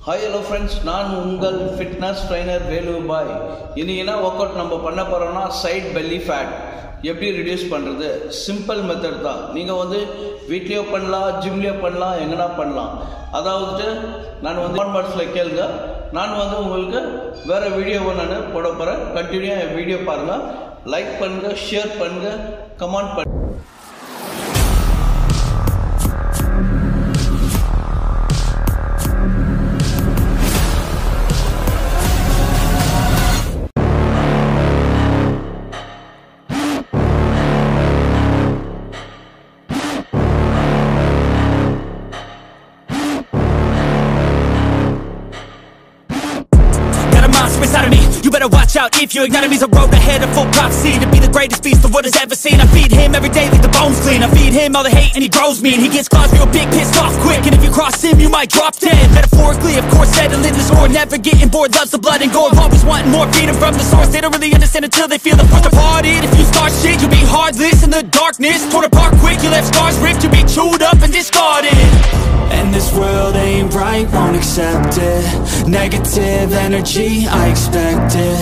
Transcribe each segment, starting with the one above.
Hi hello friends, நான் உங்கள் fitness trainer Velu பாய். இன்னைக்கு என்ன ஒர்க் அவுட் நம்ம பண்ண போறோம்னா சைட் பெல்லி ஃபேட் எப்படி ரிடியூஸ் பண்றது சிம்பிள் மெத்தட் தான். நீங்க வீட்லயே பண்ணலாம், ஜிம்லயே பண்ணலாம், எங்கனா பண்ணலாம். அதாவது நான் கான்வர்ஸ்ல கேளுங்க. நான் உங்களுக்கு வேற வீடியோ நான் போட போறேன். கண்டினியூ என் வீடியோ பாருங்க. லைக் பண்ணுங்க, ஷேர் பண்ணுங்க, கமெண்ட் பண்ணுங்க. Inside of me, you better watch out if you ignore me. A road ahead of full prophecy to be the greatest beast the world has ever seen. I feed him every day like the bones clean. I feed him all the hate and he grows me, and he gets claws real big, pissed off quick. And if you cross him, you might drop dead. Metaphorically, of course, settling the score, never getting bored, loves the blood and gore, always wanting more, feeding from the source. They don't really understand until they feel the force departed. If you start shit, you'll be heartless in the darkness, torn apart quick. You left scars ripped, you'll be chewed up and discarded. And this world ain't right, won't accept it. Negative energy, I expect it.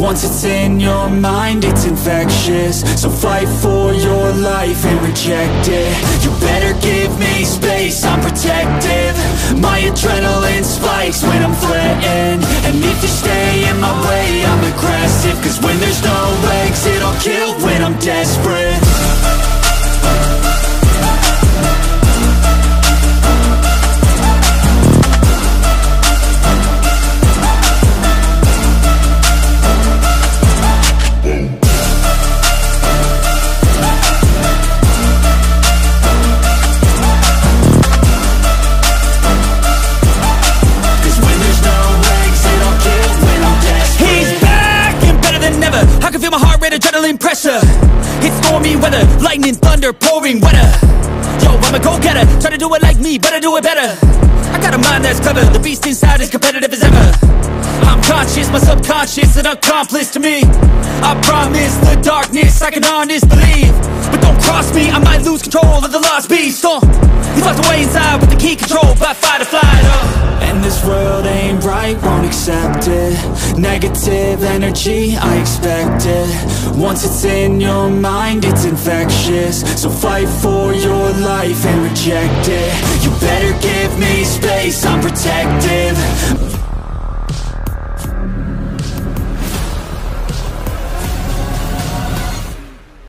Once it's in your mind, it's infectious. So fight for your life and reject it. You better give me space, I'm protective. My adrenaline spikes when I'm threatened. And if you stay in my way, I'm aggressive. Cause when there's no exit, I'll kill when I'm desperate. Adrenaline pressure, it's stormy weather, lightning, thunder, pouring weather. Yo, I'm a go-getter, try to do it like me, but I do it better. I got a mind that's clever, the beast inside is competitive as ever. I'm conscious, my subconscious, an accomplice to me. I promise the darkness, I can honest believe. But don't cross me, I might lose control of the lost beast. He's locked away inside with the key control by fight or flight. And this world ain't right, won't accept it. Negative energy, I expect it. Once it's in your mind, it's infectious. So fight for your life and reject it. You better give me space, I'm protective.